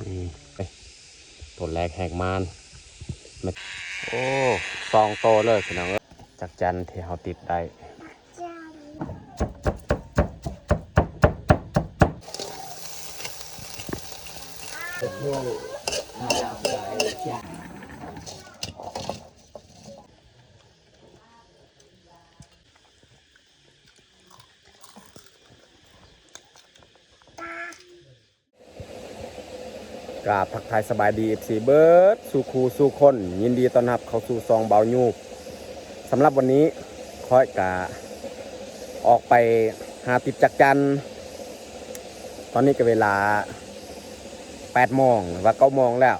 นี่ตัวแรกแหกมานโอ้ซองโตเลยพี่น้องจากจันที่เขาติดได้กราบทักทายสบายดีFCเบิร์ดสู่ครูสู่คนยินดีต้อนรับเข้าสู่ซองเบายูบสำหรับวันนี้ค่อยกะออกไปหาติดจักจันตอนนี้ก็เวลา8 โมงหรือว่า9 โมงแล้ว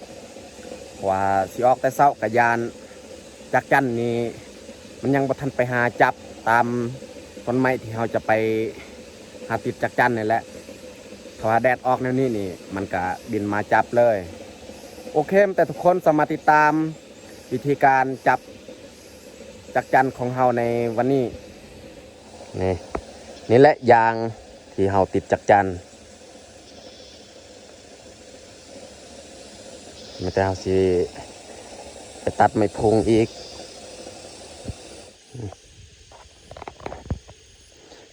ว่าสิออกแต่เช้ากะยานจักจันนี้มันยังบ่ทันไปหาจับตามต้นไม้ที่เราจะไปหาติดจักจันนี่แหละถ้าแดดออกแนวนี้นี่มันก็บินมาจับเลยโอเคแต่ทุกคนสามารถติดตามวิธีการจับจักจันของเราในวันนี้นี่แหละยางที่เราติดจักจันไม่แต่เราสิไปตัดไม้พุงอีก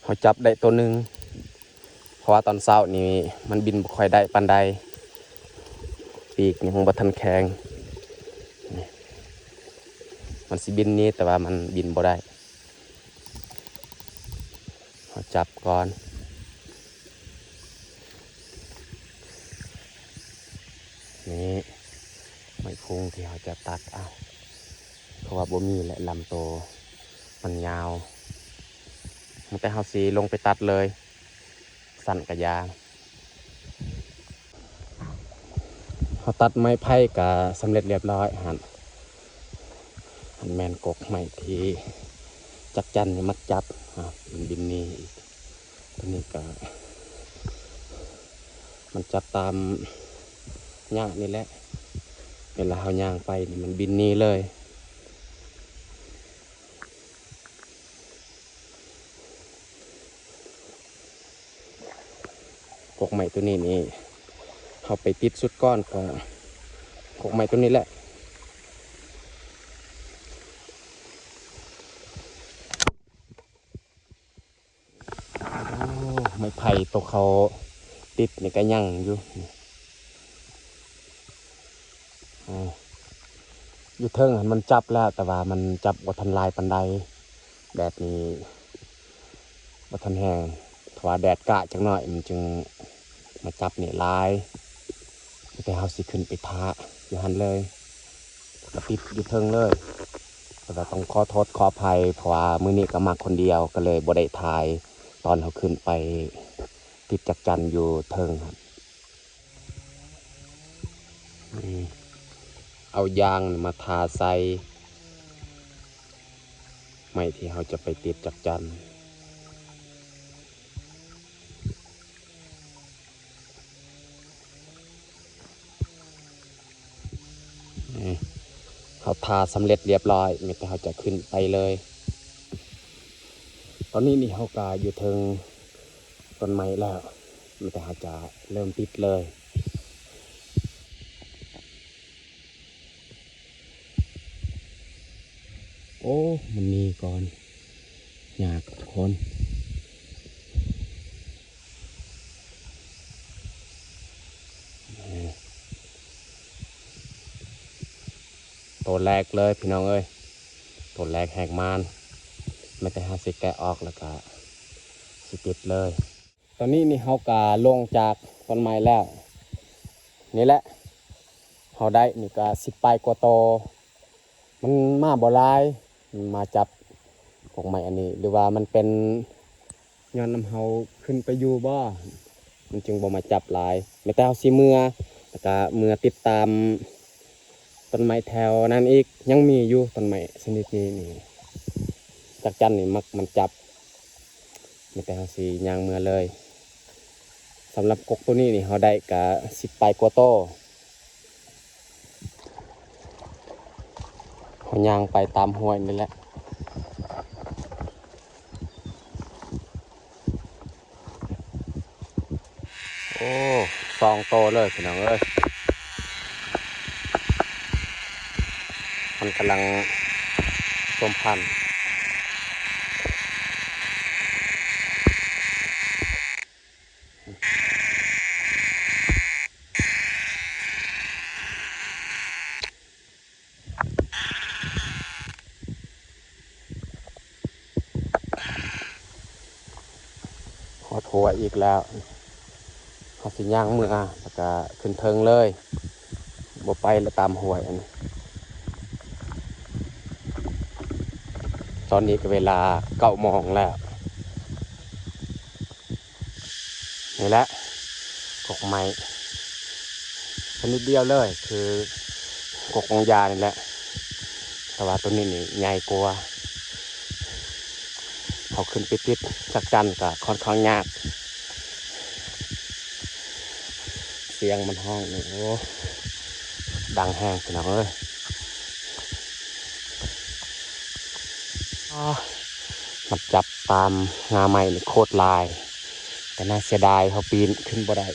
เขาจับได้ตัวหนึ่งเพราะว่าตอนเช้านี่มันบินบ่ค่อยได้ปานใดปีกยังบ่ทันแข็งมันสิบินนี้แต่ว่ามันบินบ่ได้เขาจับก่อนนี่ไม้พุงที่เขาจะตัดเอาเพราะว่าบ่มีและลำโตมันยาวแต่เขาสิลงไปตัดเลยสั่นกระยางเขาตัดไม้ไผ่กะสำเร็จเรียบร้อยหันแมนกกไม้ที่จักจันนี่มัดจับมันบินนี่ตัวนี้ก็มันจับตามหญ้านี่แหละเวลาเขาย่างไปนี่มันบินนี่เลยกกไม้ตัวนี้นี่เขาไปติดสุดก้อนของกกไม้ตัวนี้แหละไม้ไผ่ตัวเขาติดนี่ก็ยั่งอยู่อยู่เทิงมันจับแล้วแต่ว่ามันจับบ่ทันลายปันใดแดดนี้บ่ทันแห้งถ้าว่าแดดกะจังหน่อยมันจึงมาจับนี่ลายแต่เฮาสิขึ้นไปทาอยู่หันเลยก็ติดอยู่เทิงเลยแต่ว่าต้องขอโทษขออภัยเพราะว่ามื้อนี้ก็มาคนเดียวก็เลยบ่ได้ถ่ายตอนเขาขึ้นไปติดจักจันอยู่เทิงครับเอายางมาทาใส่ไม้ที่เขาจะไปติดจักจันเขาทาสำเร็จเรียบร้อยมีแต่เขาจะขึ้นไปเลยตอนนี้นี่เขากาอยู่เทิงต้นไม้แล้วมีแต่เขาจะเริ่มติดเลยโอ้มันมีก่อนอยากทุกคนตัวแรกเลยพี่น้องเอ้ยตัวแรกแหกมานไม่แต่หาสิแกะออกแล้วก็สิติดเลยตอนนี้นี่เขากาลงจากต้นไม้แล้วนี่แหละเขาได้นี่ก็10 ปลายกว่าโตมันมาบ่ลายมาจับของใหม่อันนี้หรือว่ามันเป็นย้อนน้ำเฮาขึ้นไปอยู่บ่มันจึงบ่มาจับลายไม่แต่เฮาสิเมื่อแล้วก็เมื่อติดตามต้นไม้แถวนั้นอีกยังมีอยู่ต้นไม้ชนิดนี้นี่จักจันนี่มักมันจับไม่แต่เฮาสิย่างเมื่อเลยสำหรับกกตัวนี้นี่เฮาได้ก็10 ปลายกว่าโตเฮาย่างไปตามห้วยนี่แหละโอ้2 โตเลยพี่น้องเอ้ย มันกำลังผสมพันธุ์ขอทัวอีกแล้วเขาสิย่างมือแล้วก็ขึ้นเทิงเลยบ่ไปแล้วตามหวยอันนี้ตอนนี้ก็เวลา9 โมงแล้วนี่แหละกกไม้ชนิดเดียวเลยคือกกองยานี่แหละแต่ว่าตัวนี้นี่ใหญ่กว่าเขาขึ้นไปติดจักจันก็ค่อนข้างยากเสียงมันห้องนี่โอ้ดังแห้งพี่น้องเอ้ยมันจับตามงาไม้นี่โคตรลายแต่น่าเสียดายเขาปีนขึ้นบ่ได้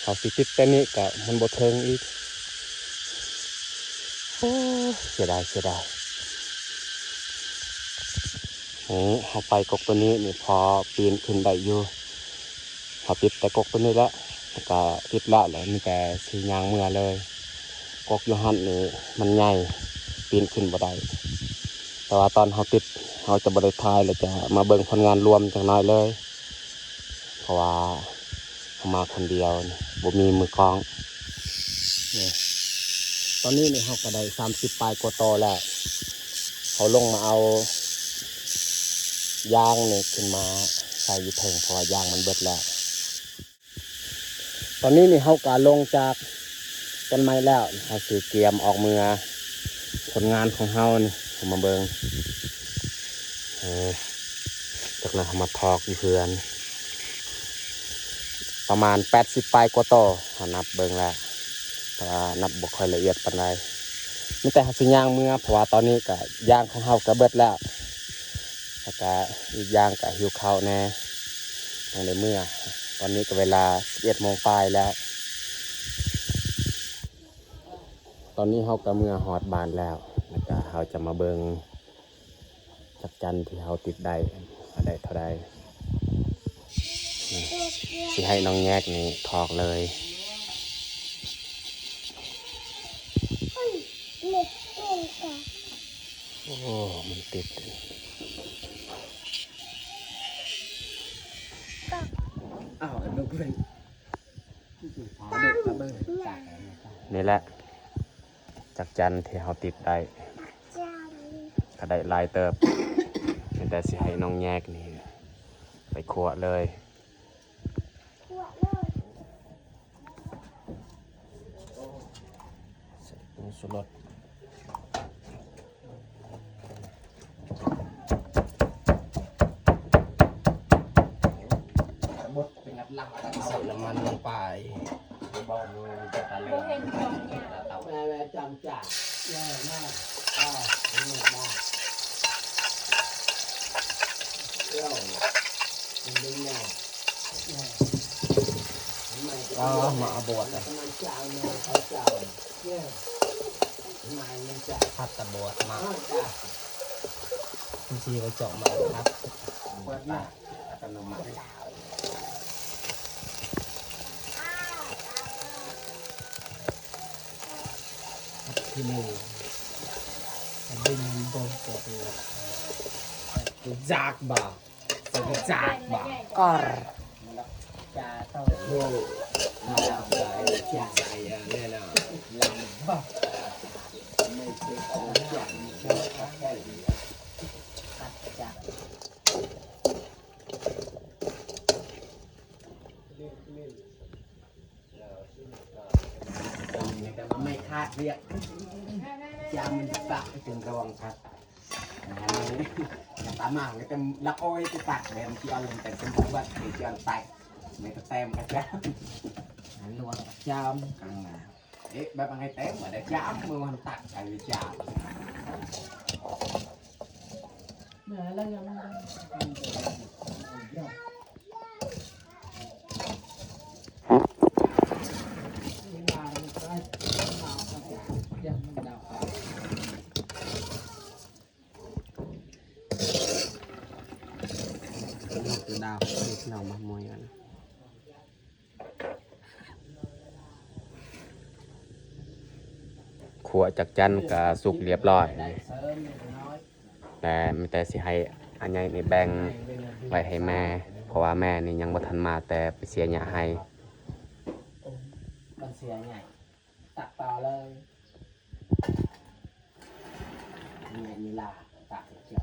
เขาสิติดแต่นี้ก็มันบ่เทิงอีกโอ้เสียดายเขาไปกกตัวนี้นี่พอปีนขึ้นได้อยู่เขาติดแต่กกตัวนี้แล้วก็ติดละแล้วมีแต่สียางเมื่อเลยกกยูหันนี่มันใหญ่ปีนขึ้นบ่ได้แต่ว่าตอนเขาติดเขาจะบริทายแล้วจะมาเบิ่งผลงานรวมจังน้อยเลยเพราะว่าเขามาคนเดียวบ่มีมือกลองนี่ตอนนี้นี่เขาก็ได้30 ปลายกว่าโตแล้วเขาลงมาเอายางนี่ขึ้นมาใส่ยูเทิงเพราะว่ายางมันเบิดแล้วตอนนี้นี่เขาก็ลงจากต้นไม้แล้วเขาสือเกียมออกมือผลงานของเขานี่ผมมาเบิ่งจากนั้นเขามาทอกอยู่เพื่อนประมาณ80 ปลายกว่าโตเขานับเบิ่งแล้วแต่ว่านับบ่ค่อยละเอียดปานใดมีแต่เขาสิย่างมือเพราะว่าตอนนี้ก็ยางของเขาก็เบิดแล้วแล้วก็อีกอย่างก็หิวข้าวแน่ตั้งแต่เมื่อตอนนี้ก็เวลา11 โมงปลายแล้วตอนนี้เขาก็เมื่อฮอดบานแล้วแล้วก็เขาจะมาเบิ่งจักจันที่เขาติดได้เท่าใดที่ให้น้องแยกนี่ถอกเลยโอ้มันติดอ้าวลูกเลยนี่แหละจักจันที่เขาติดได้ก็ได้ลายเติบแต่สิให้น้องแยกนี่ไปขัวเลยสุรสบดเป็นงัดลังใส่น้ำมันลงไปบ่อมือจะตะเลยแม่จำจ่าแย่มากไม่เหนื่อยมากเที่ยวมันดึงแน่มาบดอ่ะพัดตะบดมาจริงๆเราเจาะมาครับเปิดหน้าตะนมาที่นี่ดึงบนตัวจากบ่าตัวจากบ่าก็จ่าเต้าโม่มาแล้วใจจ่าใจเนี่ยนะลำบ่าไม่ใช่ของอย่างแค่เดียวพัดจากแต่ว่าไม่คาดเรียกจำมันปักไปถึงระวังครับตามมาก็จะลักอ้อยจะตัดแบบที่เอาลงแต่เป็นพวกบัตรที่จะตัดไม่ก็เต็มกันจ้ะลวงจำกันนะแบบไงเต็มmà để chámมือมันตัดใส่จามแล้วยัง ดาวดูพี่น้องมามวยกัน ขัวจักจันกับสุกเรียบร้อยแต่มีแต่สิให้อันใหญ่นี่แบ่งไว้ให้แม่ เพราะว่าแม่นี่ยังบ่ทันมาแต่ไปเสียหญ้าให้ มันเสียใหญ่ตักต่อเลยนี่มีลาตักเกี่ยว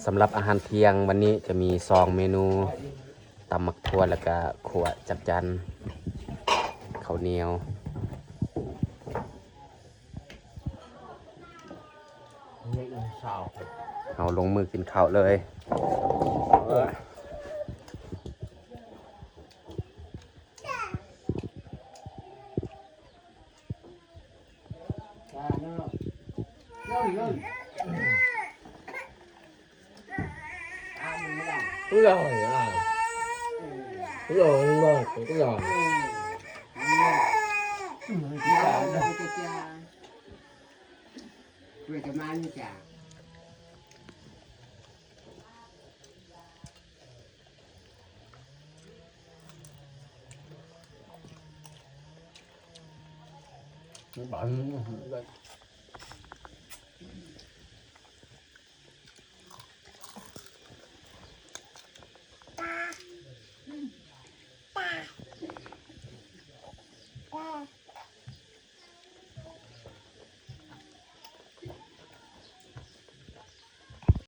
สำหรับอาหารเที่ยงวันนี้จะมี2เมนูตำหมักทั่วแล้วก็ขัวจักจันข้าวเหนียวเอาลงมือกินข้าวเลยĐúng rồi à. Đúng rồi, đúng rồi, đúng rồi. Về cái man như chả Bận.